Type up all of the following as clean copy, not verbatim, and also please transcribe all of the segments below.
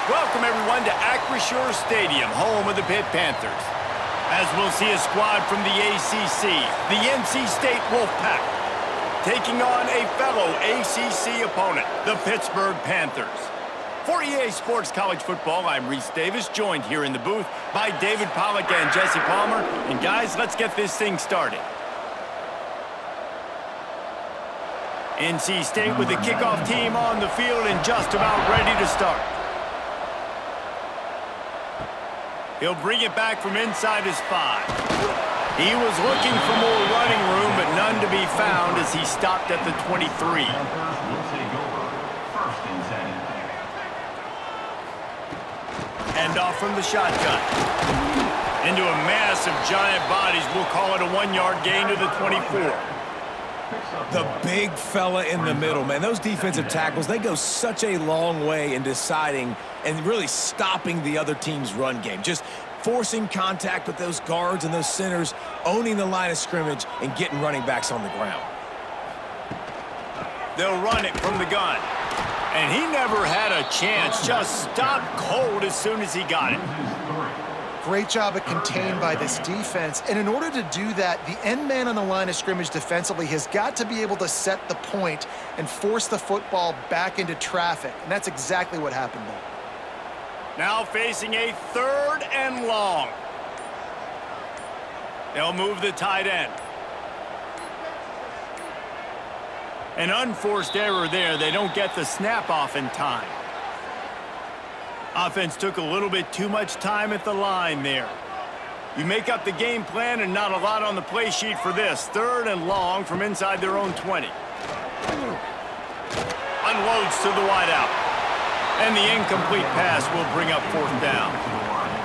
Welcome, everyone, to Acrisure Stadium, home of the Pitt Panthers. As we'll see a squad from the ACC, the NC State Wolfpack, taking on a fellow ACC opponent, the Pittsburgh Panthers. For EA Sports College Football, I'm Reese Davis, joined here in the booth by David Pollack and Jesse Palmer. And guys, let's get this thing started. NC State with the kickoff team on the field and just about ready to start. He'll bring it back from inside his 5. He was looking for more running room, but none to be found as he stopped at the 23. Hand off from the shotgun. Into a mass of giant bodies, we'll call it a 1-yard gain to the 24. The big fella in the middle, man. Those defensive tackles, they go such a long way in deciding and really stopping the other team's run game. Just forcing contact with those guards and those centers, owning the line of scrimmage, and getting running backs on the ground. They'll run it from the gun. And he never had a chance. Just stopped cold as soon as he got it. Great job of contained by this defense. And in order to do that, the end man on the line of scrimmage defensively has got to be able to set the point and force the football back into traffic. And that's exactly what happened there. Now facing a 3rd and long. They'll move the tight end. An unforced error there. They don't get the snap off in time. Offense took a little bit too much time at the line there. You make up the game plan and not a lot on the play sheet for this. 3rd and long from inside their own 20. Unloads to the wideout. And the incomplete pass will bring up 4th down.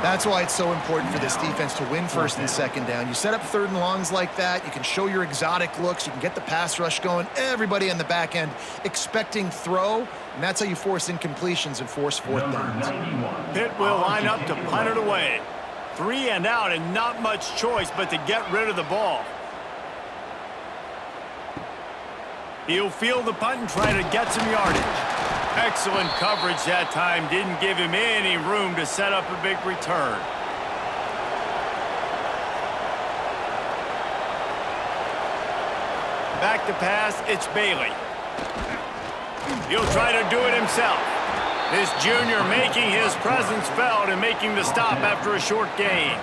That's why it's so important for this defense to win 1st and 2nd down. You set up 3rd and longs like that, you can show your exotic looks, you can get the pass rush going, everybody on the back end expecting throw, and that's how you force incompletions and force 4th downs. Pitt will line up to punt it away. 3 and out and not much choice but to get rid of the ball. He'll field the punt and try to get some yardage. Excellent coverage that time. Didn't give him any room to set up a big return. Back to pass, it's Bailey. He'll try to do it himself. This junior making his presence felt and making the stop after a short gain.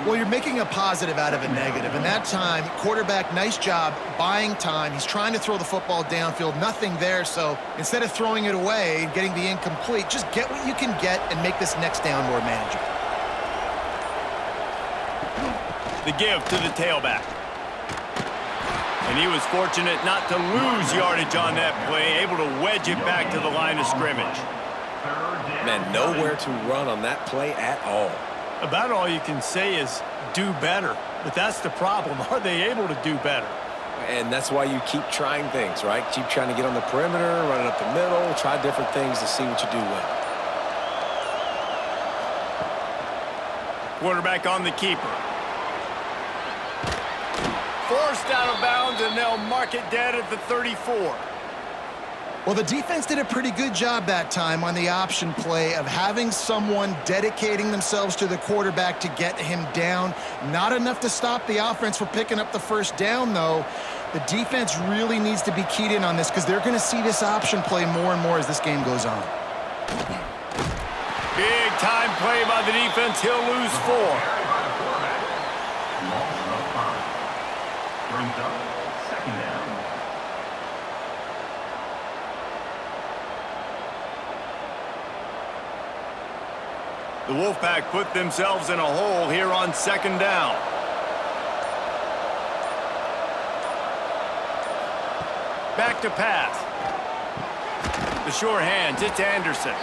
Well, you're making a positive out of a negative, and that time, quarterback, nice job buying time. He's trying to throw the football downfield, nothing there, so instead of throwing it away and getting the incomplete, just get what you can get and make this next down more manageable. The give to the tailback. And he was fortunate not to lose yardage on that play, able to wedge it back to the line of scrimmage. Man, nowhere to run on that play at all. About all you can say is do better. But that's the problem. Are they able to do better? And that's why you keep trying things, right? Keep trying to get on the perimeter, run it up the middle, try different things to see what you do well. Quarterback on the keeper. Forced out of bounds, and they'll mark it dead at the 34. Well, the defense did a pretty good job that time on the option play of having someone dedicating themselves to the quarterback to get him down. Not enough to stop the offense from picking up the 1st down, though. The defense really needs to be keyed in on this because they're going to see this option play more and more as this game goes on. Big time play by the defense. He'll lose 4. The Wolfpack put themselves in a hole here on 2nd down. Back to pass. The short hands, it's Anderson.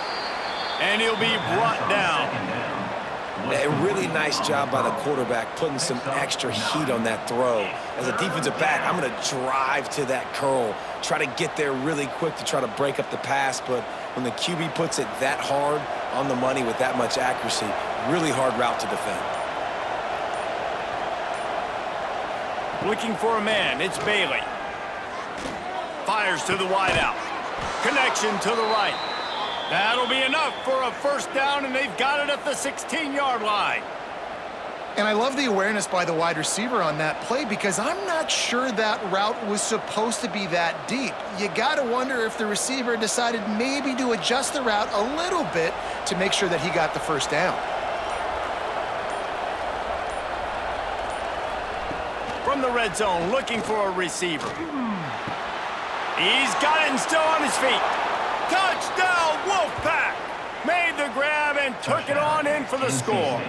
And he'll be brought down. A really nice job by the quarterback putting some extra heat on that throw. As a defensive back, I'm going to drive to that curl, try to get there really quick to try to break up the pass, but when the QB puts it that hard on the money with that much accuracy, really hard route to defend. Looking for a man, it's Bailey. Fires to the wideout. Connection to the right. That'll be enough for a first down, and they've got it at the 16-yard line. And I love the awareness by the wide receiver on that play because I'm not sure that route was supposed to be that deep. You got to wonder if the receiver decided maybe to adjust the route a little bit to make sure that he got the first down. From the red zone, looking for a receiver. He's got it and still on his feet. Touchdown, Wolfpack! Made the grab and took it on in for the score.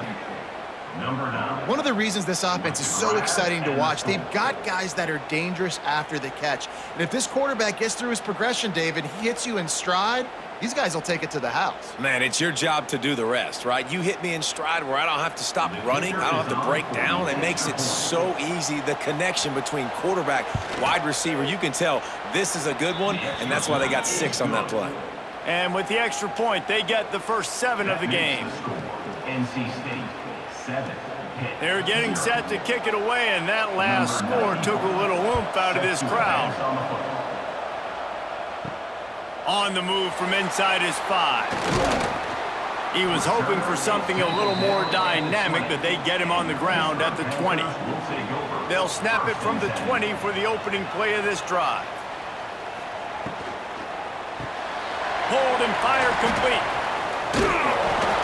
One of the reasons this offense is so exciting to watch, they've got guys that are dangerous after the catch. And if this quarterback gets through his progression, David, he hits you in stride, these guys will take it to the house. Man, it's your job to do the rest, right? You hit me in stride where I don't have to stop running. I don't have to break down. It makes it so easy. The connection between quarterback, wide receiver, you can tell this is a good one, and that's why they got 6 on that play. And with the extra point, they get the first 7 of the game. NC State 7. They're getting set to kick it away, and that last score took a little oomph out of this crowd. On the move from inside his 5. He was hoping for something a little more dynamic, but they get him on the ground at the 20. They'll snap it from the 20 for the opening play of this drive. Hold and fire complete.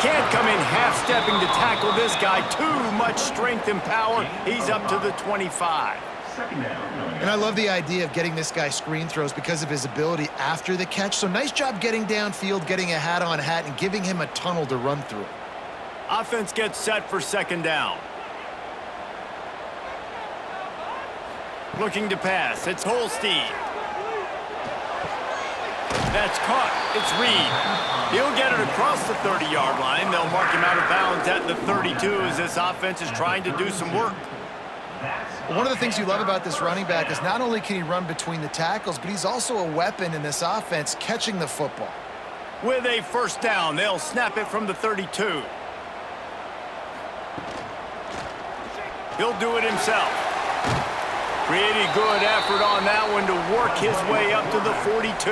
Can't come in half-stepping to tackle this guy. Too much strength and power. He's up to the 25. And I love the idea of getting this guy screen throws because of his ability after the catch. So nice job getting downfield, getting a hat-on-hat, and giving him a tunnel to run through. Offense gets set for second down. Looking to pass. It's Holstein. That's caught. It's Reed. He'll get it across the 30-yard line. They'll mark him out of bounds at the 32 as this offense is trying to do some work. One of the things you love about this running back is not only can he run between the tackles, but he's also a weapon in this offense catching the football. With a first down, they'll snap it from the 32. He'll do it himself. Pretty good effort on that one to work his way up to the 42.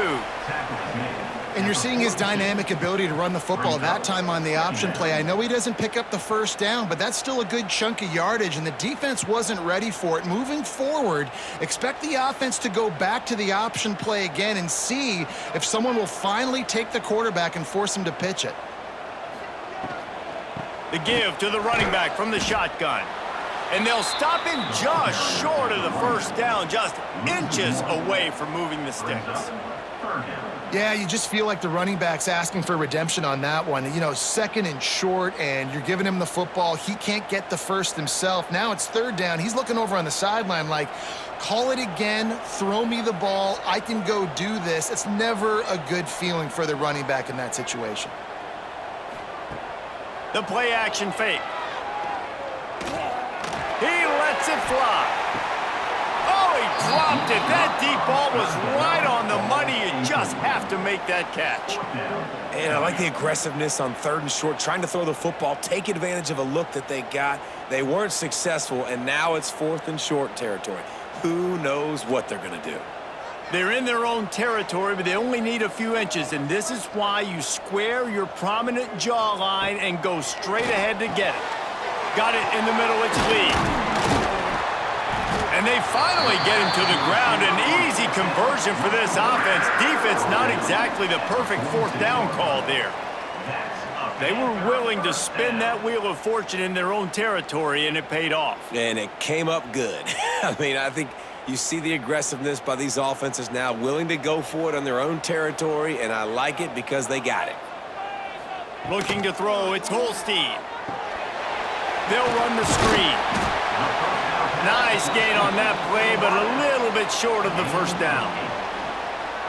And you're seeing his dynamic ability to run the football that time on the option play. I know he doesn't pick up the first down, but that's still a good chunk of yardage, and the defense wasn't ready for it. Moving forward, expect the offense to go back to the option play again and see if someone will finally take the quarterback and force him to pitch it. The give to the running back from the shotgun. And they'll stop him just short of the first down, just inches away from moving the sticks. Yeah, you just feel like the running back's asking for redemption on that one. You know, second and short, and you're giving him the football. He can't get the first himself. Now it's third down. He's looking over on the sideline like, call it again, throw me the ball, I can go do this. It's never a good feeling for the running back in that situation. The play action fake. He lets it fly. Oh, he dropped it. That deep ball was right on the money. You just have to make that catch. And I like the aggressiveness on third and short, trying to throw the football, take advantage of a look that they got. They weren't successful, and now it's fourth and short territory. Who knows what they're going to do? They're in their own territory, but they only need a few inches, and this is why you square your prominent jawline and go straight ahead to get it. Got it in the middle, it's Lee. And they finally get him to the ground. An easy conversion for this offense. Defense not exactly the perfect fourth down call there. They were willing to spin that wheel of fortune in their own territory, and it paid off. And it came up good. I mean, I think you see the aggressiveness by these offenses now, willing to go for it on their own territory, and I like it because they got it. Looking to throw, it's Holstein. They'll run the screen. Nice gain on that play, but a little bit short of the first down.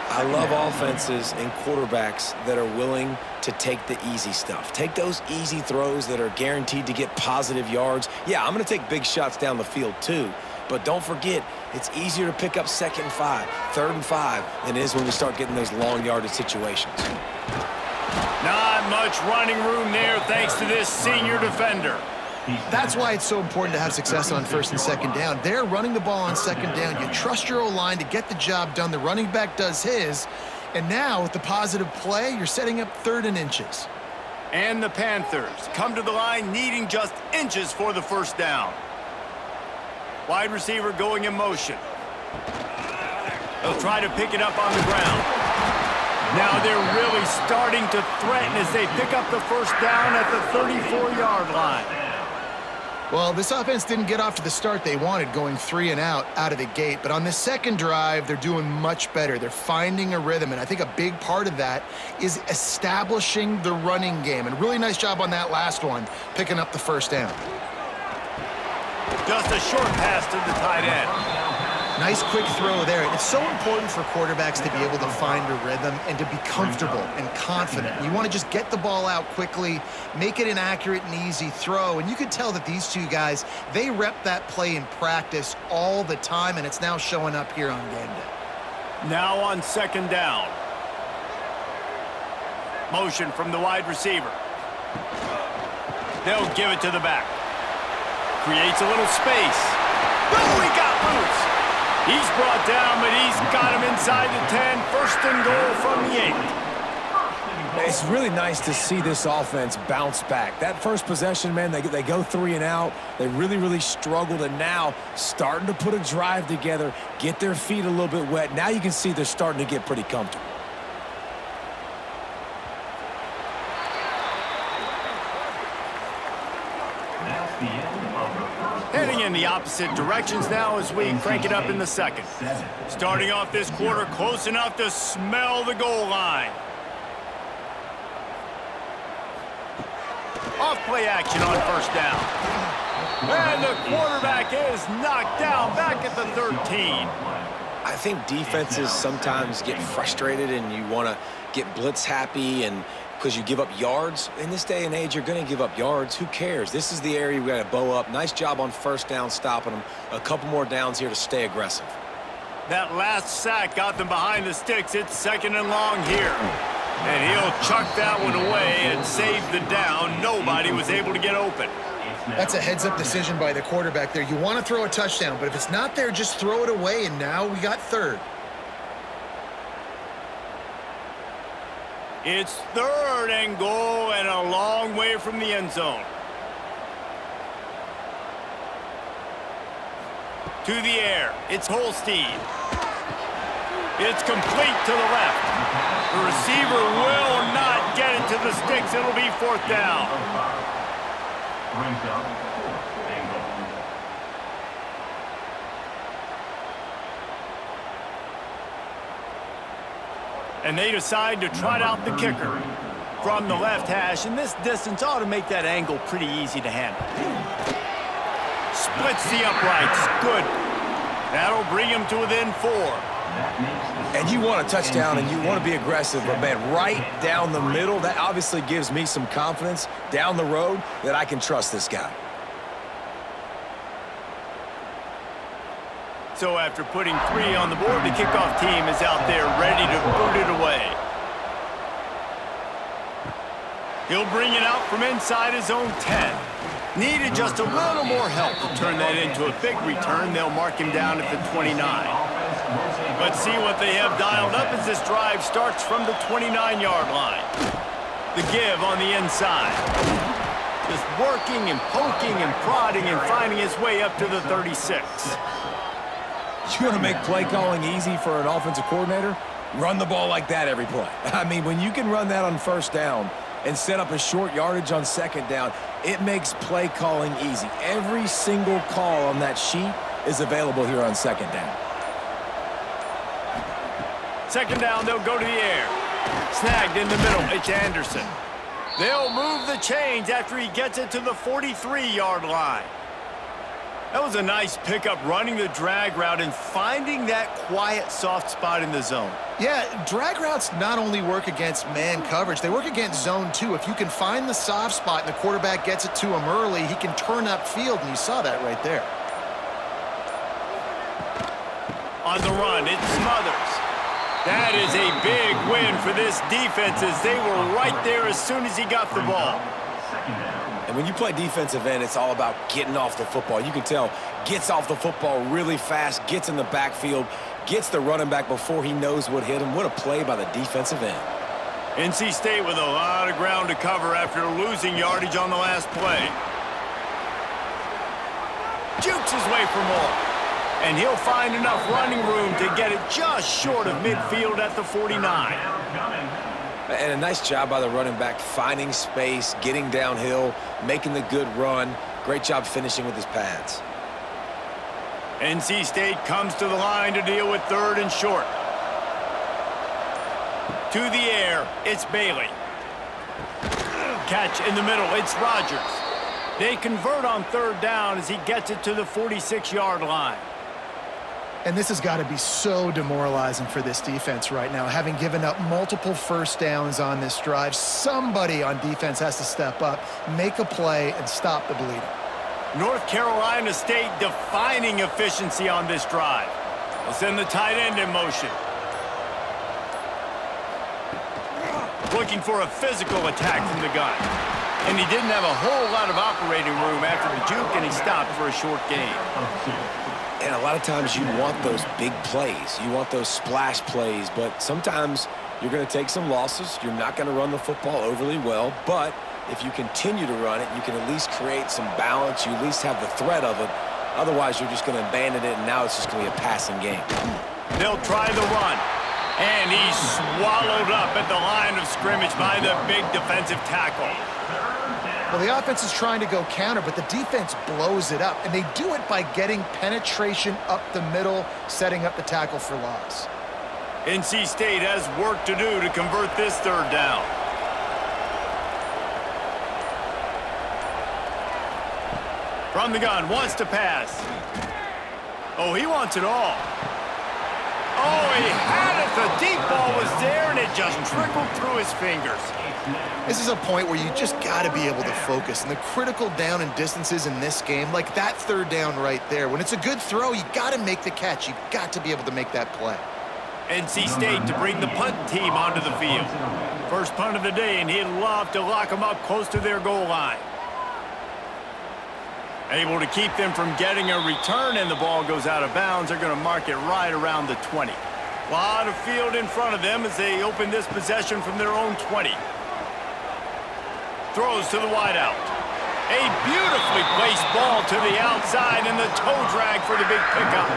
I love offenses and quarterbacks that are willing to take the easy stuff. Take those easy throws that are guaranteed to get positive yards. Yeah, I'm going to take big shots down the field too, but don't forget, it's easier to pick up second and 5, third and 5 than it is when we start getting those long yardage situations. Not much running room there thanks to this senior defender. That's why it's so important to have success on first and second down. They're running the ball on second down. You trust your O-line to get the job done. The running back does his. And now, with the positive play, you're setting up 3rd and inches. And the Panthers come to the line needing just inches for the first down. Wide receiver going in motion. They'll try to pick it up on the ground. Now they're really starting to threaten as they pick up the first down at the 34-yard line. Well, this offense didn't get off to the start they wanted, going 3 and out of the gate. But on the second drive, they're doing much better. They're finding a rhythm, and I think a big part of that is establishing the running game. And really nice job on that last one, picking up the first down. Just a short pass to the tight end. Nice quick throw there. It's so important for quarterbacks to be able to find a rhythm and to be comfortable and confident. You want to just get the ball out quickly, make it an accurate and easy throw. And you can tell that these two guys, they rep that play in practice all the time, and it's now showing up here on game day. Now on second down. Motion from the wide receiver. They'll give it to the back. Creates a little space. Oh, he got loose. He's brought down, but he's got him inside the 10. 1st and goal from the 8. It's really nice to see this offense bounce back. That first possession, man, they go 3 and out. They really struggled, and now starting to put a drive together, get their feet a little bit wet. Now you can see they're starting to get pretty comfortable. Heading in the opposite directions now as we crank it up in the second. Starting off this quarter close enough to smell the goal line. Off-play action on first down. And the quarterback is knocked down back at the 13. I think defenses sometimes get frustrated and you want to get blitz happy and because you give up yards. In this day and age, you're going to give up yards. Who cares? This is the area we got to bow up. Nice job on first down stopping them. A couple more downs here to stay aggressive. That last sack got them behind the sticks. It's 2nd and long here. And he'll chuck that one away and save the down. Nobody was able to get open. That's a heads-up decision by the quarterback there. You want to throw a touchdown, but if it's not there, just throw it away, and now we got 3rd. It's 3rd and goal and a long way from the end zone. To the air. It's Holstein. It's complete to the left. The receiver will not get it to the sticks. It'll be 4th down. And they decide to trot out the kicker from the left hash. And this distance ought to make that angle pretty easy to handle. Splits the uprights. Good. That'll bring him to within 4. And you want a touchdown and you want to be aggressive, but man, right down the middle, that obviously gives me some confidence down the road that I can trust this guy. So after putting 3 on the board, the kickoff team is out there ready to boot it away. He'll bring it out from inside his own 10. Needed just a little more help to turn that into a big return. They'll mark him down at the 29. Let's see what they have dialed up as this drive starts from the 29-yard line. The give on the inside. Just working and poking and prodding and finding his way up to the 36. You want to make play calling easy for an offensive coordinator? Run the ball like that every play. I mean, when you can run that on first down and set up a short yardage on second down, it makes play calling easy. Every single call on that sheet is available here on second down. Second down, they'll go to the air. Snagged in the middle, it's Anderson. They'll move the chains after he gets it to the 43-yard line. That was a nice pickup, running the drag route and finding that quiet, soft spot in the zone. Yeah, drag routes not only work against man coverage, they work against zone too. If you can find the soft spot and the quarterback gets it to him early, he can turn upfield, and you saw that right there. On the run, it Smothers. That is a big win for this defense as they were right there as soon as he got the ball. And when you play defensive end, it's all about getting off the football. You can tell, gets off the football really fast, gets in the backfield, Gets the running back before he knows what hit him. What a play by the defensive end. NC State with a lot of ground to cover after losing yardage on the last play. Jukes his way for more. And he'll find enough running room to get it just short of midfield at the 49. And a nice job by the running back, finding space, getting downhill, making the good run. Great job finishing with his pads. NC State comes to the line to deal with 3rd and short. To the air, it's Bailey. Catch in the middle, it's Rogers. They convert on 3rd down as he gets it to the 46-yard line. And this has got to be so demoralizing for this defense right now. Having given up multiple first downs on this drive, somebody on defense has to step up, make a play, and stop the bleeding. North Carolina State defining efficiency on this drive. They'll send the tight end in motion. Looking for a physical attack from the gun. And he didn't have a whole lot of operating room after the juke, and he stopped for a short gain. And a lot of times you want those big plays. You want those splash plays, but sometimes you're going to take some losses. You're not going to run the football overly well, but if you continue to run it, you can at least create some balance. You at least have the threat of it. Otherwise, you're just going to abandon it, and now it's just going to be a passing game. They'll try the run. And he's swallowed up at the line of scrimmage by the big defensive tackle. Well, the offense is trying to go counter, but the defense blows it up, and they do it by getting penetration up the middle, setting up the tackle for loss. NC State has work to do to convert this 3rd down. From the gun, wants to pass. Oh, he wants it all. Oh, he had it. The deep ball was there, and it just trickled through his fingers. This is a point where you just got to be able to focus. And the critical down and distances in this game, like that 3rd down right there, when it's a good throw, you got to make the catch. You've got to be able to make that play. NC State to bring the punt team onto the field. First punt of the day, and he'd love to lock them up close to their goal line. Able to keep them from getting a return, and the ball goes out of bounds. They're going to mark it right around the 20. A lot of field in front of them as they open this possession from their own 20. Throws to the wideout. A beautifully placed ball to the outside, and the toe drag for the big pickup.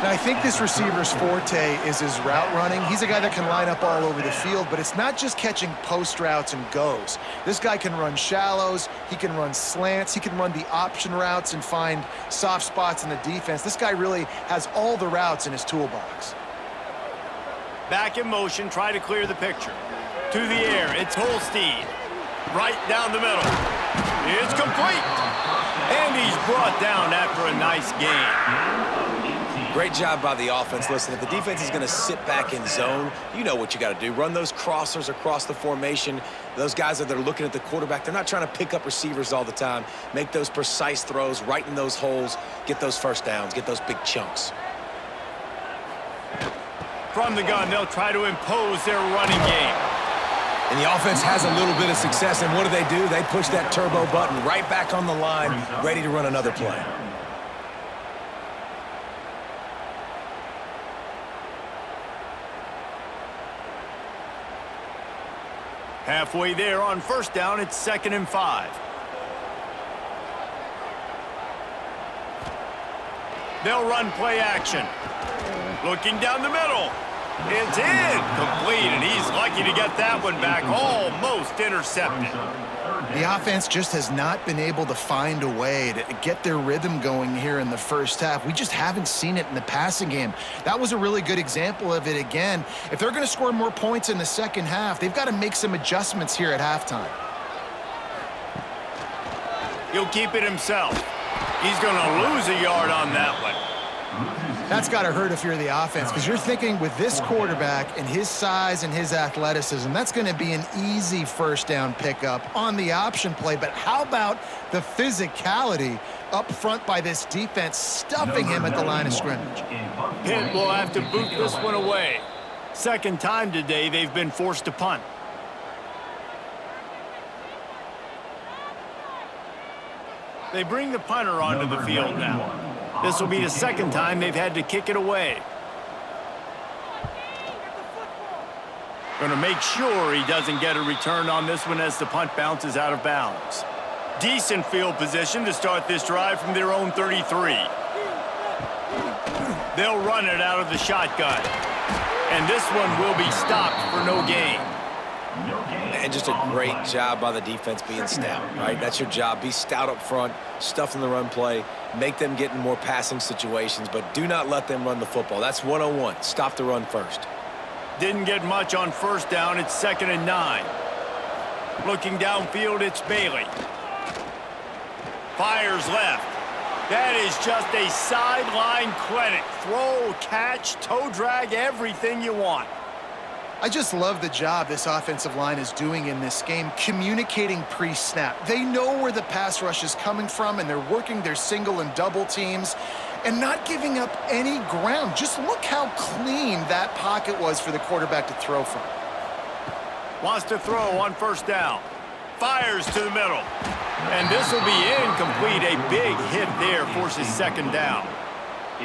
Now, I think this receiver's forte is his route running. He's a guy that can line up all over the field, but it's not just catching post routes and goes. This guy can run shallows, he can run slants, he can run the option routes and find soft spots in the defense. This guy really has all the routes in his toolbox. Back in motion, try to clear the picture. To the air, it's Holstein. Right down the middle. It's complete. And he's brought down after a nice gain. Great job by the offense. Listen, if the defense is going to sit back in zone, you know what you got to do. Run those crossers across the formation. Those guys that are looking at the quarterback, they're not trying to pick up receivers all the time. Make those precise throws, right in those holes, get those first downs, get those big chunks. From the gun, they'll try to impose their running game. And the offense has a little bit of success, and what do? They push that turbo button right back on the line, ready to run another play. Halfway there on 1st down, it's 2nd and 5. They'll run play action. Looking down the middle. It's incomplete, and he's lucky to get that one back, almost intercepted. The offense just has not been able to find a way to get their rhythm going here in the first half. We just haven't seen it in the passing game. That was a really good example of it again. If they're going to score more points in the second half, they've got to make some adjustments here at halftime. He'll keep it himself. He's going to lose a yard on that one. That's got to hurt if you're the offense, because you're thinking with this quarterback and his size and his athleticism, that's going to be an easy 1st down pickup on the option play. But how about the physicality up front by this defense, stuffing him at the line of scrimmage? Pitt will have to boot this one away. 2nd time today they've been forced to punt. They bring the punter onto the field now. This will be the 2nd time they've had to kick it away. Going to make sure he doesn't get a return on this one as the punt bounces out of bounds. Decent field position to start this drive from their own 33. They'll run it out of the shotgun. And this one will be stopped for no gain. And just a great job by the defense being stout, right? That's your job. Be stout up front, stuff in the run play, make them get in more passing situations, but do not let them run the football. That's 101. Stop the run first. Didn't get much on first down. It's 2nd and 9. Looking downfield, it's Bailey. Fires left. That is just a sideline clinic. Throw, catch, toe drag, everything you want. I just love the job this offensive line is doing in this game, communicating pre-snap. They know where the pass rush is coming from, and they're working their single and double teams and not giving up any ground. Just look how clean that pocket was for the quarterback to throw from. Wants to throw on first down. Fires to the middle. And this will be incomplete. A big hit there forces 2nd down.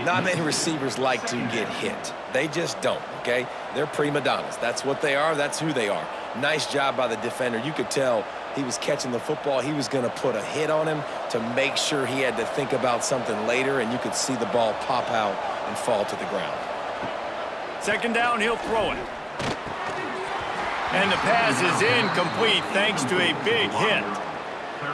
Not many receivers like to get hit. They just don't, okay? They're prima donnas. That's what they are. That's who they are. Nice job by the defender. You could tell he was catching the football. He was going to put a hit on him to make sure he had to think about something later, and you could see the ball pop out and fall to the ground. 2nd down, he'll throw it. And the pass is incomplete thanks to a big hit.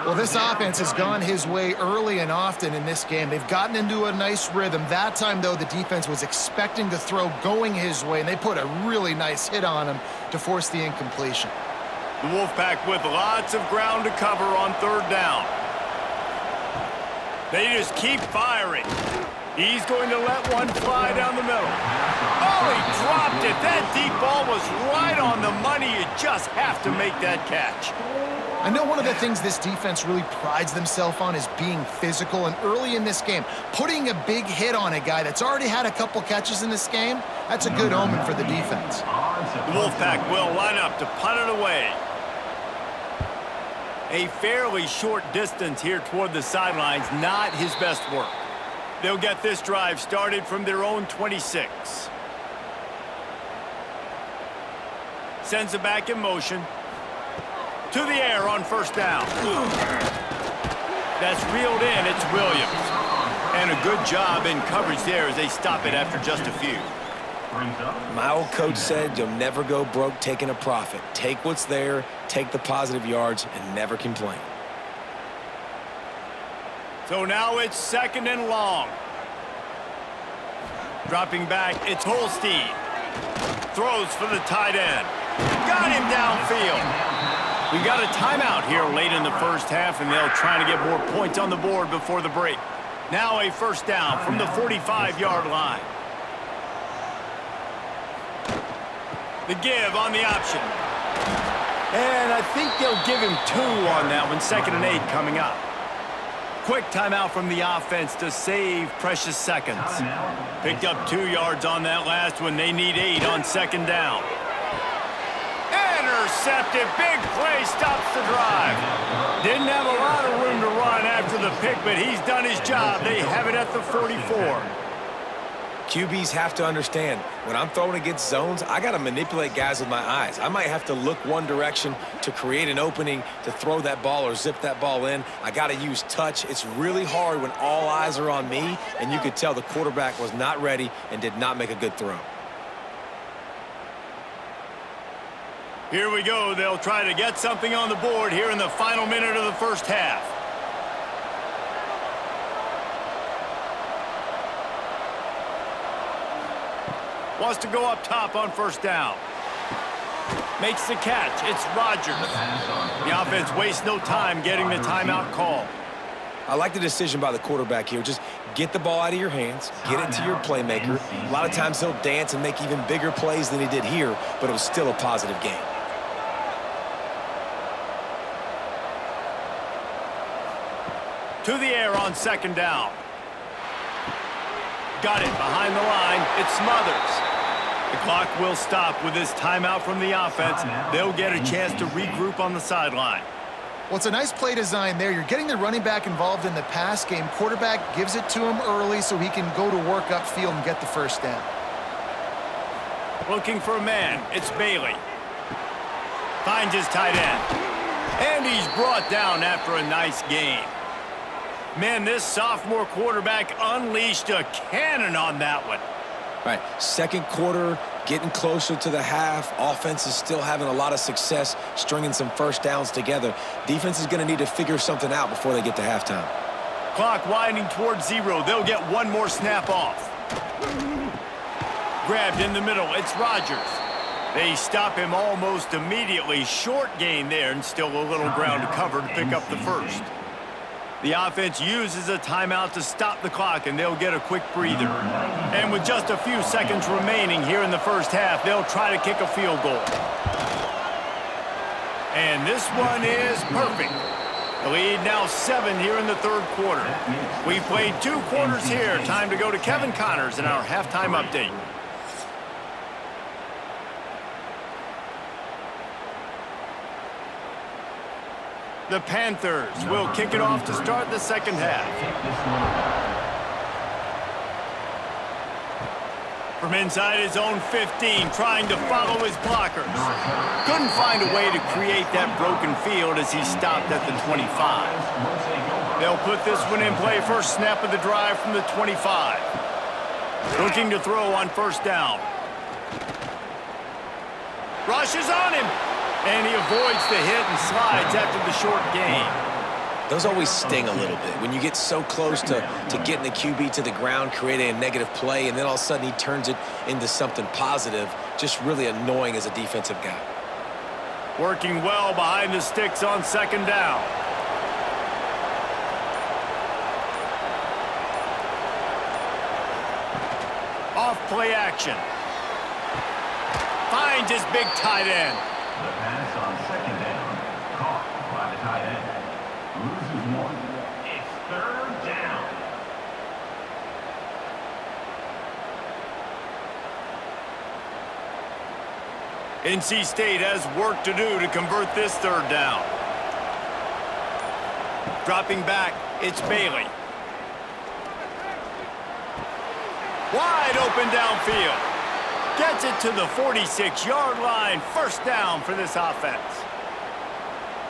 Well, this offense has gone his way early and often in this game. They've gotten into a nice rhythm. That time, though, the defense was expecting the throw going his way, and they put a really nice hit on him to force the incompletion. The Wolfpack with lots of ground to cover on 3rd down. They just keep firing. He's going to let one fly down the middle. Oh, he dropped it. That deep ball was right on the money. You just have to make that catch. I know one of the things this defense really prides themselves on is being physical, and early in this game, putting a big hit on a guy that's already had a couple catches in this game, that's a good omen for the defense. The Wolfpack will line up to punt it away. A fairly short distance here toward the sidelines, not his best work. They'll get this drive started from their own 26. Sends it back in motion. To the air on first down. That's reeled in. It's Williams. And a good job in coverage there as they stop it after just a few. My old coach said you'll never go broke taking a profit. Take what's there, take the positive yards, and never complain. So now it's 2nd and long. Dropping back, it's Holstein. Throws for the tight end. Got him downfield. We've got a timeout here late in the first half, and they'll try to get more points on the board before the break. Now a first down from the 45-yard line. The give on the option. And I think they'll give him 2 on that one. 2nd and 8 coming up. Quick timeout from the offense to save precious seconds. Picked up 2 yards on that last one. They need 8 on 2nd down. Intercepted. Big play stops the drive. Didn't have a lot of room to run after the pick, but he's done his job. They have it at the 44. QBs have to understand, when I'm throwing against zones, I got to manipulate guys with my eyes. I might have to look one direction to create an opening to throw that ball or zip that ball in. I got to use touch. It's really hard when all eyes are on me, and you could tell the quarterback was not ready and did not make a good throw. Here we go. They'll try to get something on the board here in the final minute of the first half. Wants to go up top on first down. Makes the catch. It's Rodgers. The offense wastes no time getting the timeout call. I like the decision by the quarterback here. Just get the ball out of your hands, get it to your playmaker. A lot of times he'll dance and make even bigger plays than he did here, but it was still a positive game. To the air on 2nd down. Got it behind the line. It's Smothers. The clock will stop with this timeout from the offense. They'll get a chance to regroup on the sideline. Well, it's a nice play design there. You're getting the running back involved in the pass game. Quarterback gives it to him early so he can go to work upfield and get the first down. Looking for a man. It's Bailey. Finds his tight end. And he's brought down after a nice gain. Man, this sophomore quarterback unleashed a cannon on that one. All right, second quarter, getting closer to the half. Offense is still having a lot of success stringing some first downs together. Defense is going to need to figure something out before they get to halftime. Clock winding towards 0. They'll get one more snap off. Grabbed in the middle. It's Rodgers. They stop him almost immediately. Short gain there and still a little ground to cover to pick up the first. The offense uses a timeout to stop the clock, and they'll get a quick breather. And with just a few seconds remaining here in the first half, they'll try to kick a field goal. And this one is perfect. The lead now 7 here in the third quarter. We've played 2 quarters here. Time to go to Kevin Connors in our halftime update. The Panthers will kick it off to start the second half. From inside his own 15, trying to follow his blockers. Couldn't find a way to create that broken field as he stopped at the 25. They'll put this one in play. First snap of the drive from the 25. Looking to throw on first down. Rushes on him. And he avoids the hit and slides after the short gain. Those always sting a little bit. When you get so close to getting the QB to the ground, creating a negative play, and then all of a sudden he turns it into something positive, just really annoying as a defensive guy. Working well behind the sticks on second down. Off play action. Finds his big tight end. The pass on second down, caught by the tight end. Loses 1. It's third down. NC State has work to do to convert this third down. Dropping back, it's Bailey. Wide open downfield. Gets it to the 46-yard line. First down for this offense.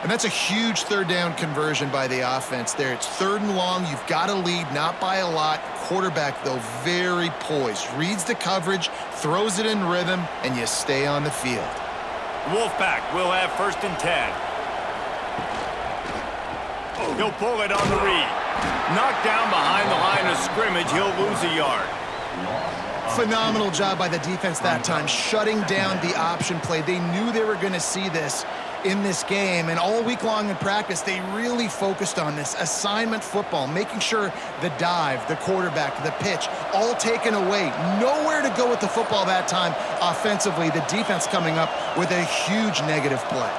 And that's a huge third down conversion by the offense there. It's 3rd and long. You've got to lead, not by a lot. Quarterback, though, very poised. Reads the coverage, throws it in rhythm, and you stay on the field. Wolfpack will have 1st and 10. He'll pull it on the read. Knocked down behind the line of scrimmage. He'll lose a yard. Phenomenal job by the defense that time, shutting down the option play. They knew they were going to see this in this game, and all week long in practice, they really focused on this assignment football, making sure the dive, the quarterback, the pitch, all taken away. Nowhere to go with the football that time offensively. The defense coming up with a huge negative play.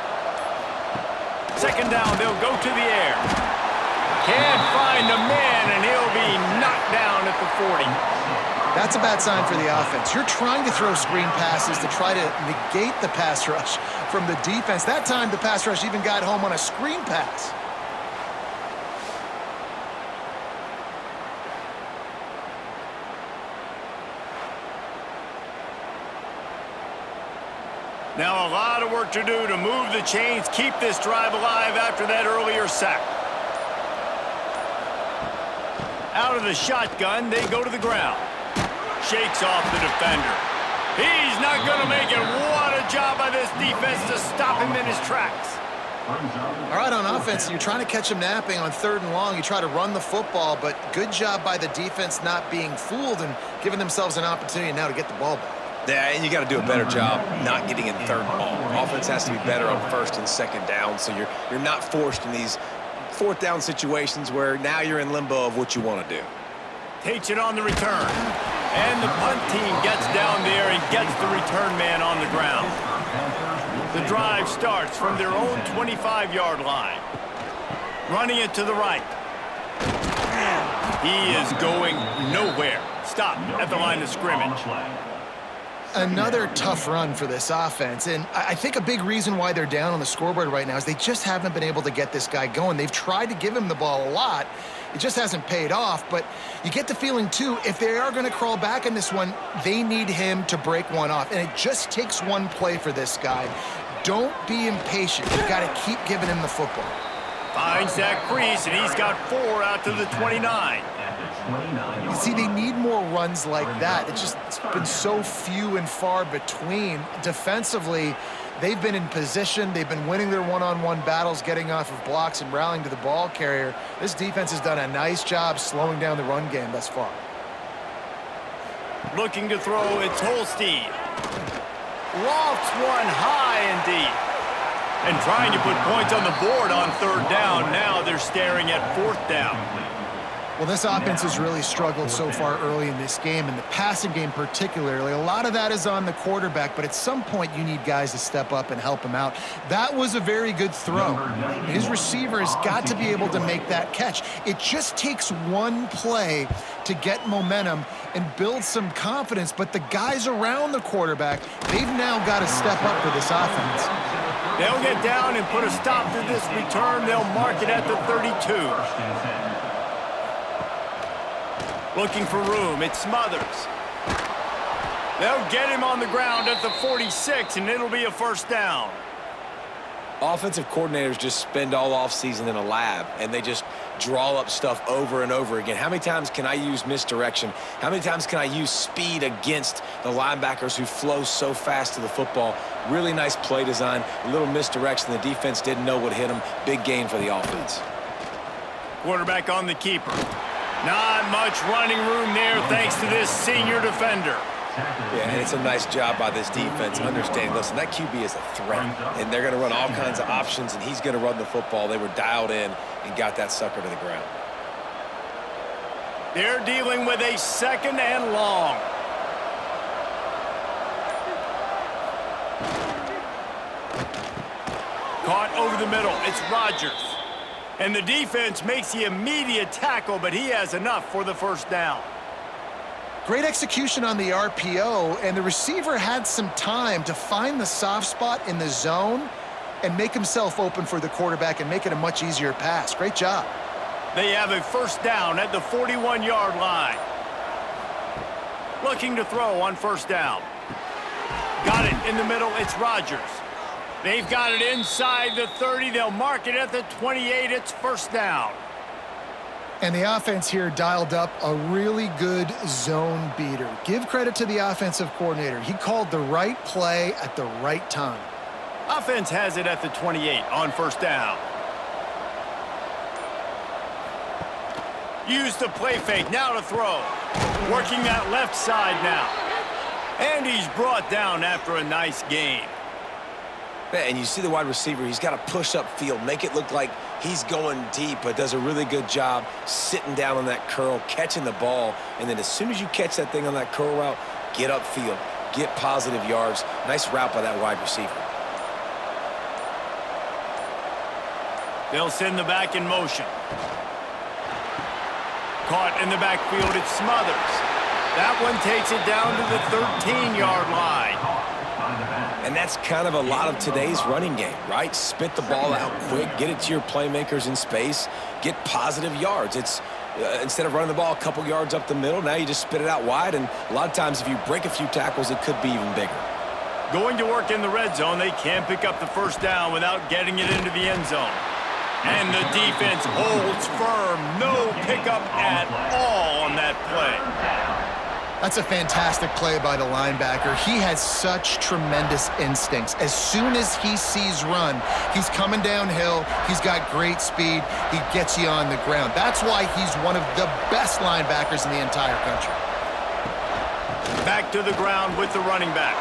Second down, they'll go to the air. Can't find a man, and he'll be knocked down at the 40. That's a bad sign for the offense. You're trying to throw screen passes to try to negate the pass rush from the defense. That time, the pass rush even got home on a screen pass. Now a lot of work to do to move the chains, keep this drive alive after that earlier sack. Out of the shotgun, they go to the ground. Shakes off the defender. He's not going to make it. What a job by this defense to stop him in his tracks. All right, on offense, you're trying to catch him napping on 3rd and long. You try to run the football, but good job by the defense not being fooled and giving themselves an opportunity now to get the ball back. Yeah, and you got to do a better job not getting in 3rd and long. Offense has to be better on 1st and 2nd down, so you're not forced in these 4th down situations where now you're in limbo of what you want to do. Takes it on the return. And the punt team gets down there and gets the return man on the ground. The drive starts from their own 25-yard line. Running it to the right. He is going nowhere. Stop at the line of scrimmage. Another tough run for this offense, and I think a big reason why they're down on the scoreboard right now is they just haven't been able to get this guy going. They've tried to give him the ball a lot. It just hasn't paid off, but you get the feeling, too, if they are going to crawl back in this one, they need him to break one off, and it just takes one play for this guy. Don't be impatient. You got to keep giving him the football. Finds that crease, and he's got 4 out to the 29. You see, they need more runs like that. It's been so few and far between. Defensively, they've been in position. They've been winning their one-on-one battles, getting off of blocks and rallying to the ball carrier. This defense has done a nice job slowing down the run game thus far. Looking to throw, it's Holstein. Lofts one high and deep. And trying to put points on the board on 3rd down. Now they're staring at 4th down. Well, this offense has really struggled so far early in this game, and the passing game particularly. A lot of that is on the quarterback, but at some point you need guys to step up and help him out. That was a very good throw. His receiver has got to be able to make that catch. It just takes one play to get momentum and build some confidence, but the guys around the quarterback, they've now got to step up for this offense. They'll get down and put a stop to this return. They'll mark it at the 32. Looking for room, it's Smothers. They'll get him on the ground at the 46, and it'll be a 1st down. Offensive coordinators just spend all offseason in a lab, and they just draw up stuff over and over again. How many times can I use misdirection? How many times can I use speed against the linebackers who flow so fast to the football? Really nice play design, a little misdirection. The defense didn't know what hit them. Big gain for the offense. Quarterback on the keeper. Not much running room there thanks to this senior defender. Yeah, and it's a nice job by this defense understanding, listen, that QB is a threat, and they're going to run all kinds of options, and he's going to run the football. They were dialed in and got that sucker to the ground. They're dealing with a 2nd and long. Caught over the middle. It's Rodgers. And the defense makes the immediate tackle, but he has enough for the 1st down. Great execution on the RPO, and the receiver had some time to find the soft spot in the zone and make himself open for the quarterback and make it a much easier pass. Great job. They have a 1st down at the 41-yard line. Looking to throw on 1st down. Got it in the middle. It's Rodgers. They've got it inside the 30. They'll mark it at the 28. It's 1st down. And the offense here dialed up a really good zone beater. Give credit to the offensive coordinator. He called the right play at the right time. Offense has it at the 28 on 1st down. Use the play fake. Now to throw. Working that left side now. And he's brought down after a nice gain. And you see the wide receiver, he's got to push up field, make it look like he's going deep, but does a really good job sitting down on that curl, catching the ball, and then as soon as you catch that thing on that curl route, get upfield, get positive yards. Nice route by that wide receiver. They'll send the back in motion. Caught in the backfield, it's Smothers. That one takes it down to the 13-yard line. And that's kind of a lot of today's running game, right? Spit the ball out quick, get it to your playmakers in space, get positive yards. It's instead of running the ball a couple yards up the middle, now you just spit it out wide, and a lot of times if you break a few tackles, it could be even bigger. Going to work in the red zone, they can't pick up the 1st down without getting it into the end zone. And the defense holds firm. No pickup at all on that play. That's a fantastic play by the linebacker. He has such tremendous instincts. As soon as he sees run, he's coming downhill. He's got great speed. He gets you on the ground. That's why he's one of the best linebackers in the entire country. Back to the ground with the running back.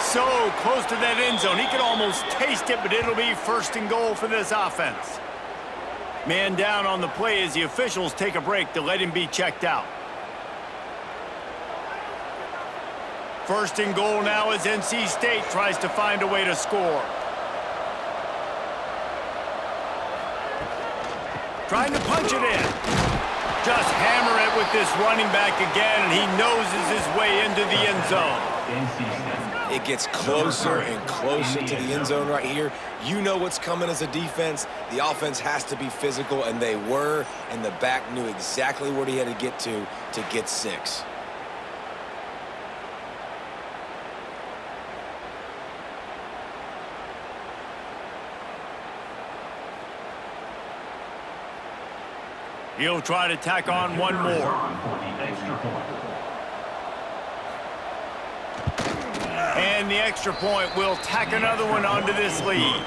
So close to that end zone. He could almost taste it, but it'll be 1st and goal for this offense. Man down on the play as the officials take a break to let him be checked out. 1st and goal now as NC State tries to find a way to score. Trying to punch it in. Just hammer it with this running back again, and he noses his way into the end zone. It gets closer and closer to the end zone right here. You know what's coming as a defense. The offense has to be physical, and they were, and the back knew exactly what he had to get 6. He'll try to tack on one more. For the extra point. And the extra point will tack another one onto this lead.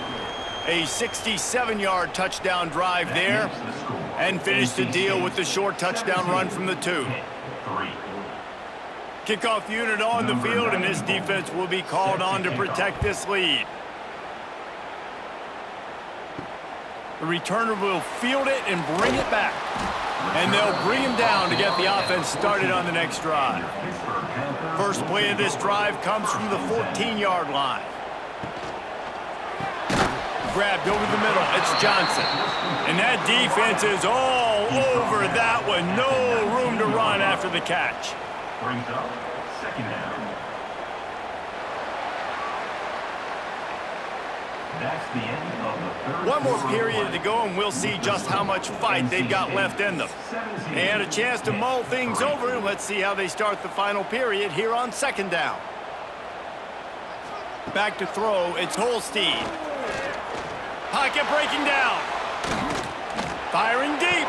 A 67-yard touchdown drive there, and finish the deal with the short touchdown run from the 2. Kickoff unit on the field, and this defense will be called on to protect this lead. The returner will field it and bring it back. And they'll bring him down to get the offense started on the next drive. First play of this drive comes from the 14-yard line. Grabbed over the middle. It's Johnson. And that defense is all over that one. No room to run after the catch. Brings up second down. That's the end of the third. One more period to go, and we'll see just how much fight they've got left in them. They had a chance to mull things over, and let's see how they start the final period here on second down. Back to throw, it's Holstein. Pocket breaking down. Firing deep.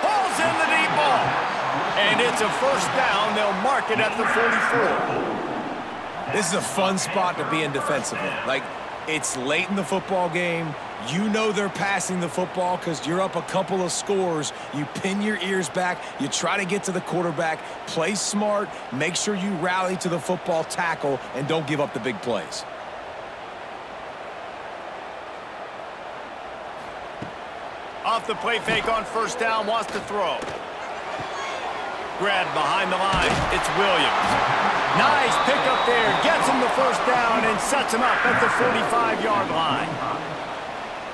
Pulls in the deep ball. And it's a first down. They'll mark it at the 44. This is a fun spot to be in defensively. Like, it's late in the football game. You know they're passing the football because you're up a couple of scores. You pin your ears back. You try to get to the quarterback. Play smart. Make sure you rally to the football tackle and don't give up the big plays. Off the play fake on first down, wants to throw. Grabbed behind the line, it's Williams. Nice pickup there, gets him the first down and sets him up at the 45-yard line.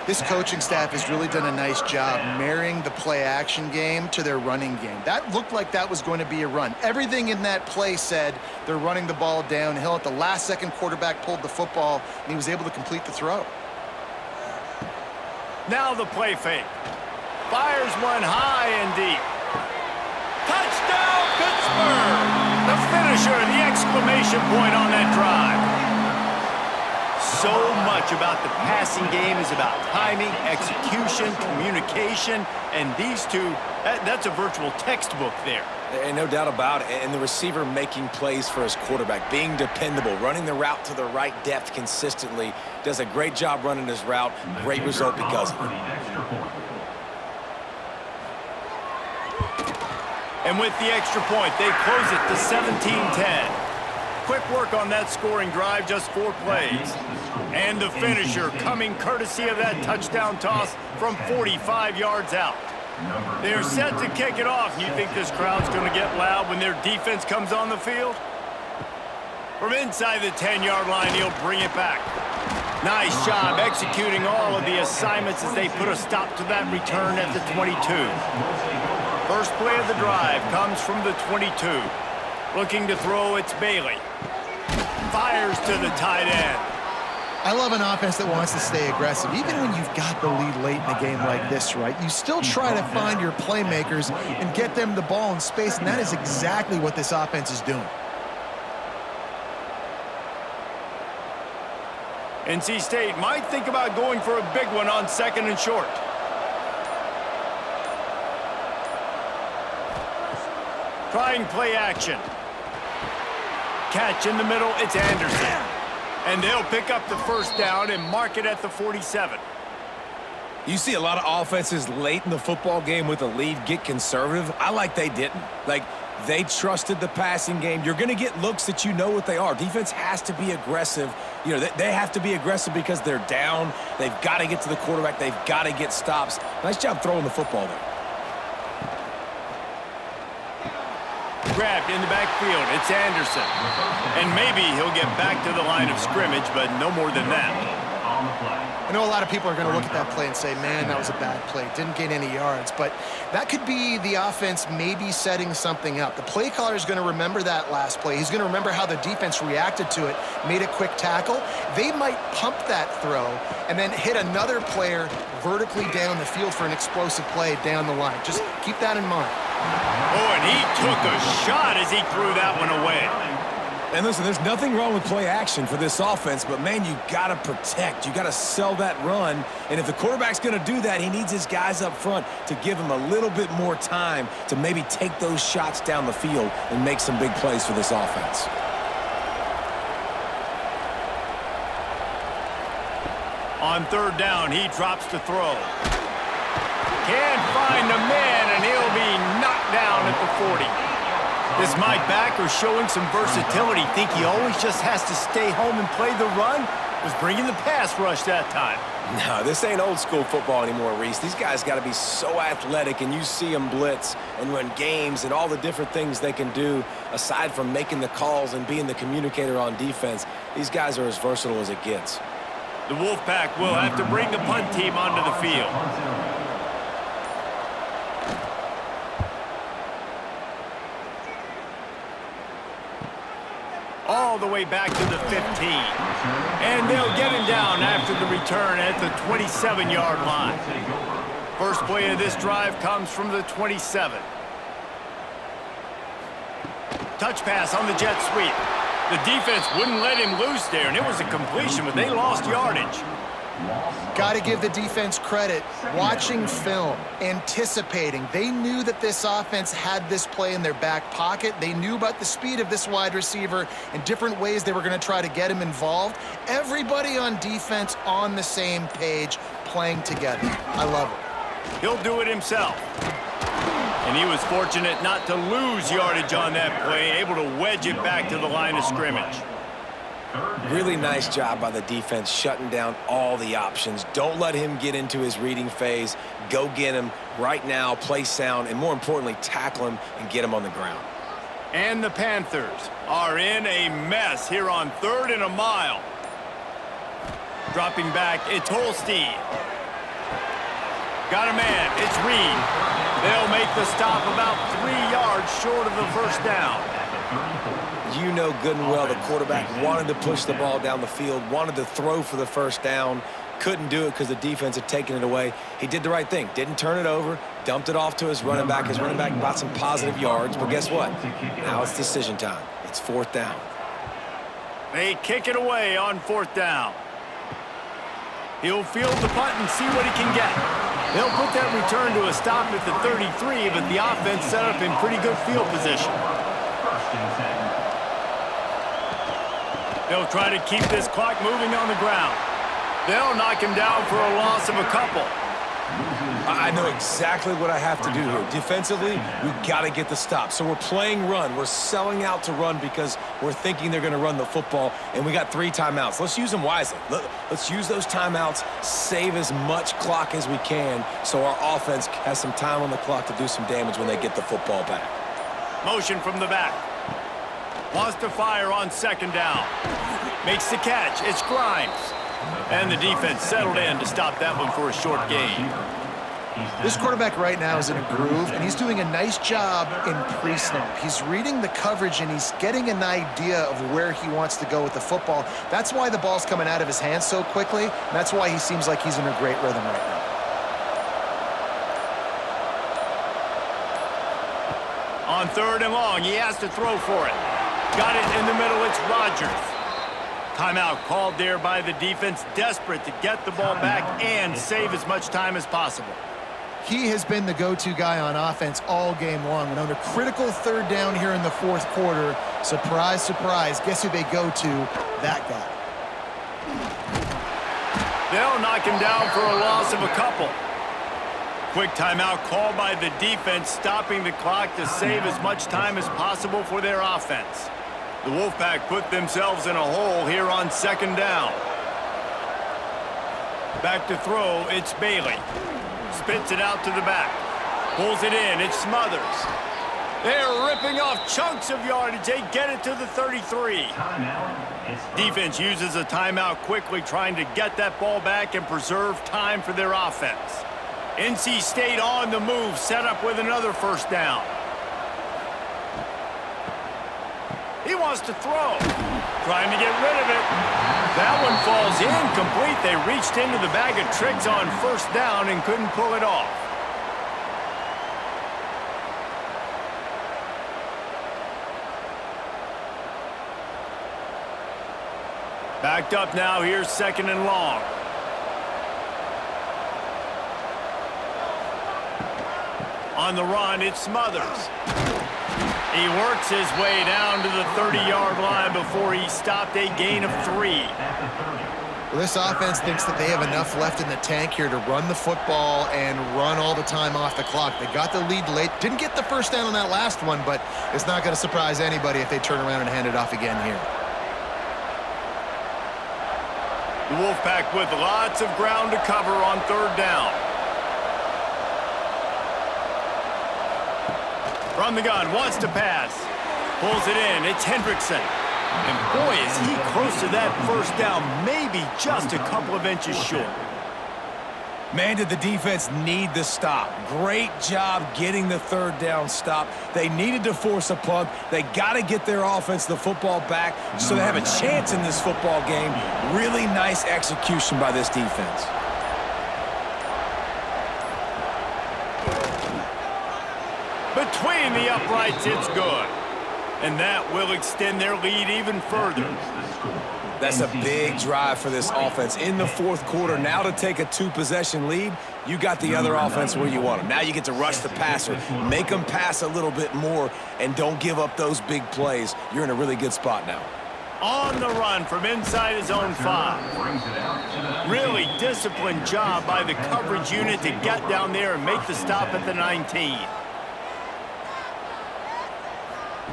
This coaching staff has really done a nice job marrying the play-action game to their running game. That looked like that was going to be a run. Everything in that play said they're running the ball downhill. At the last second, quarterback pulled the football, and he was able to complete the throw. Now the play fake. Fires one high and deep. Touchdown, Pittsburgh! The finisher, the exclamation point on that drive. So much about the passing game is about timing, execution, communication, and these two, that's a virtual textbook there. And no doubt about it. And the receiver making plays for his quarterback, being dependable, running the route to the right depth consistently. Does a great job running his route. Great result because of it. And with the extra point, they close it to 17-10. Quick work on that scoring drive, just 4 plays. And the finisher coming courtesy of that touchdown toss from 45 yards out. They're set to kick it off. You think this crowd's going to get loud when their defense comes on the field? From inside the 10-yard line, he'll bring it back. Nice job executing all of the assignments as they put a stop to that return at the 22. First play of the drive comes from the 22. Looking to throw, it's Bailey. Fires to the tight end. I love an offense that wants to stay aggressive. Even when you've got the lead late in a game like this, right, you still try to find your playmakers and get them the ball in space, and that is exactly what this offense is doing. NC State might think about going for a big one on second and short. Trying play action. Catch in the middle, it's Anderson. And they'll pick up the first down and mark it at the 47. You see a lot of offenses late in the football game with a lead get conservative. I like they didn't. Like, they trusted the passing game. You're going to get looks that you know what they are. Defense has to be aggressive. You know, they have to be aggressive because they're down. They've got to get to the quarterback. They've got to get stops. Nice job throwing the football there. Grabbed in the backfield, it's Anderson. And maybe he'll get back to the line of scrimmage, but no more than that. I know a lot of people are going to look at that play and say, man, that was a bad play. Didn't gain any yards. But that could be the offense maybe setting something up. The play caller is going to remember that last play. He's going to remember how the defense reacted to it, made a quick tackle. They might pump that throw and then hit another player vertically down the field for an explosive play down the line. Just keep that in mind. Oh, and he took a shot as he threw that one away. And listen, there's nothing wrong with play action for this offense, but, man, you got to protect. You got to sell that run. And if the quarterback's going to do that, he needs his guys up front to give him a little bit more time to maybe take those shots down the field and make some big plays for this offense. On third down, he drops to throw. Can't find the man, and he'll be knocked down at the 40. This Mike backer showing some versatility. Think he always just has to stay home and play the run? Was bringing the pass rush that time. No, this ain't old school football anymore, Reese. These guys got to be so athletic, and you see them blitz and run games and all the different things they can do aside from making the calls and being the communicator on defense. These guys are as versatile as it gets. The Wolfpack will have to bring the punt team onto the field. All the way back to the 15. And they'll get him down after the return at the 27-yard line. First play of this drive comes from the 27. Touch pass on the jet sweep. The defense wouldn't let him loose there, and it was a completion, but they lost yardage. Got to give the defense credit. Watching film, anticipating. They knew that this offense had this play in their back pocket. They knew about the speed of this wide receiver and different ways they were going to try to get him involved. Everybody on defense on the same page, playing together. I love it. He'll do it himself. And he was fortunate not to lose yardage on that play, able to wedge it back to the line of scrimmage. Really nice job by the defense shutting down all the options. Don't let him get into his reading phase. Go get him right now, play sound, and more importantly, tackle him and get him on the ground. And the Panthers are in a mess here on 3rd and a mile. Dropping back, it's Holstein. Got a man, it's Reed. They'll make the stop about 3 yards short of the first down. You know good and well the quarterback wanted to push the ball down the field, wanted to throw for the first down, couldn't do it because the defense had taken it away. He did the right thing, didn't turn it over, dumped it off to his running back. His running back got some positive yards, but guess what? Now it's decision time. It's 4th down. They kick it away on 4th down. He'll field the punt and see what he can get. They'll put that return to a stop at the 33, but the offense set up in pretty good field position. They'll try to keep this clock moving on the ground. They'll knock him down for a loss of a couple. I know exactly what I have to do here. Defensively, we've got to get the stop. So we're playing run. We're selling out to run because we're thinking they're going to run the football, and we got 3 timeouts. Let's use them wisely. Let's use those timeouts, save as much clock as we can so our offense has some time on the clock to do some damage when they get the football back. Motion from the back. Wants to fire on 2nd down. Makes the catch. It's Grimes. And the defense settled in to stop that one for a short gain. This quarterback right now is in a groove, and he's doing a nice job in pre-snap. He's reading the coverage, and he's getting an idea of where he wants to go with the football. That's why the ball's coming out of his hands so quickly, and that's why he seems like he's in a great rhythm right now. On 3rd and long, he has to throw for it. Got it in the middle, it's Rodgers. Timeout called there by the defense, desperate to get the ball back and save as much time as possible. He has been the go-to guy on offense all game long. And on a critical 3rd down here in the 4th quarter, surprise, surprise, guess who they go to? That guy. They'll knock him down for a loss of a couple. Quick timeout called by the defense, stopping the clock to save as much time as possible for their offense. The Wolfpack put themselves in a hole here on 2nd down. Back to throw, it's Bailey. Spits it out to the back. Pulls it in, it's Smothers. They're ripping off chunks of yardage. They get it to the 33. Defense uses a timeout quickly, trying to get that ball back and preserve time for their offense. NC State on the move, set up with another 1st down. He wants to throw. Trying to get rid of it. That one falls incomplete. They reached into the bag of tricks on 1st down and couldn't pull it off. Backed up now, here's 2nd and long. On the run, it's Smothers. He works his way down to the 30-yard line before he stopped, a gain of 3. Well, this offense thinks that they have enough left in the tank here to run the football and run all the time off the clock. They got the lead late. Didn't get the first down on that last one, but it's not going to surprise anybody if they turn around and hand it off again here. The Wolfpack with lots of ground to cover on 3rd down. From the gun, wants to pass. Pulls it in, it's Hendrickson. And boy, is he close to that first down, maybe just a couple of inches short. Man, did the defense need the stop. Great job getting the 3rd down stop. They needed to force a punt. They got to get their offense the football back so they have a chance in this football game. Really nice execution by this defense. Between the uprights, it's good. And that will extend their lead even further. That's a big drive for this offense in the 4th quarter. Now to take a 2-possession lead, you got the other offense where you want them. Now you get to rush the passer, make them pass a little bit more, and don't give up those big plays. You're in a really good spot now. On the run from inside his own 5. Really disciplined job by the coverage unit to get down there and make the stop at the 19.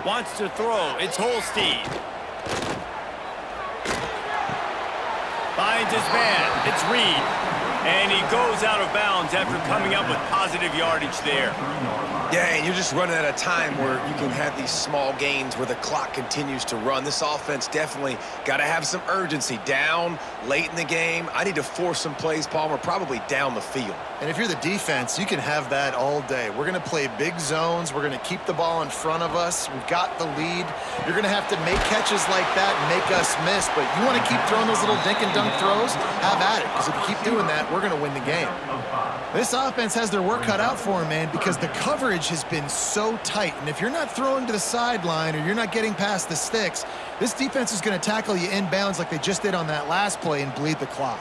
Wants to throw. It's Holstein. Finds his man. It's Reed. And he goes out of bounds after coming up with positive yardage there. Yeah, and you're just running at a time where you can have these small gains where the clock continues to run. This offense definitely got to have some urgency. Down late in the game. I need to force some plays, Palmer, probably down the field. And if you're the defense, you can have that all day. We're going to play big zones. We're going to keep the ball in front of us. We've got the lead. You're going to have to make catches like that and make us miss. But you want to keep throwing those little dink and dunk throws? Have at it. Because if you keep doing that, we're going to win the game. This offense has their work cut out for them, man, because the coverage has been so tight. And if you're not throwing to the sideline or you're not getting past the sticks, this defense is going to tackle you inbounds like they just did on that last play and bleed the clock.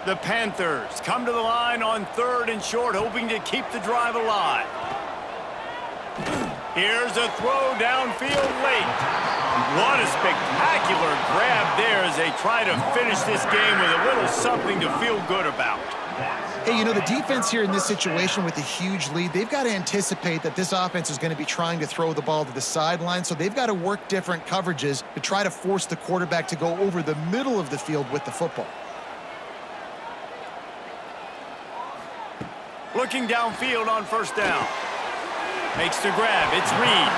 The Panthers come to the line on 3rd and short, hoping to keep the drive alive. Here's a throw downfield late. What a spectacular grab there as they try to finish this game with a little something to feel good about. Hey, you know, the defense here in this situation with a huge lead, they've got to anticipate that this offense is going to be trying to throw the ball to the sideline, so they've got to work different coverages to try to force the quarterback to go over the middle of the field with the football. Looking downfield on 1st down. Makes the grab. It's Reed.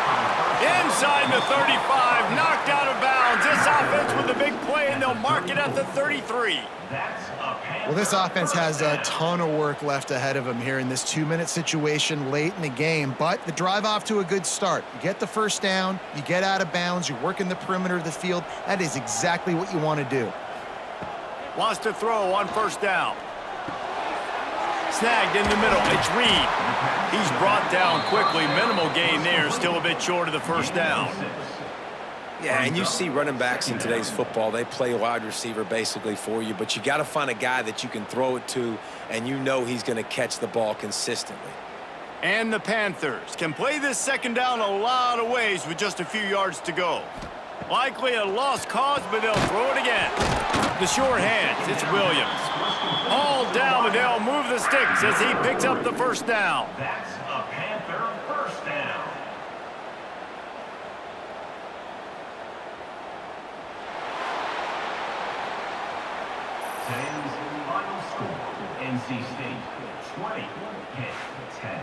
Inside the 35. Knocked out of bounds. This offense with a big play, and they'll mark it at the 33. Well, this offense has a ton of work left ahead of them here in this 2-minute situation late in the game, but the drive off to a good start. You get the 1st down, you get out of bounds, you work in the perimeter of the field. That is exactly what you want to do. Wants to throw on 1st down. Snagged in the middle. It's Reed. He's brought down quickly. Minimal gain there. Still a bit short of the 1st down. Yeah, and you see running backs in today's football, they play wide receiver basically for you, but you got to find a guy that you can throw it to, and you know he's going to catch the ball consistently. And the Panthers can play this 2nd down a lot of ways with just a few yards to go. Likely a lost cause, but they'll throw it again. The short hands, it's Williams. All down, but they'll move the sticks as he picks up the 1st down. That's a Panther 1st down. Today's final score, NC State 20, Pitt 10.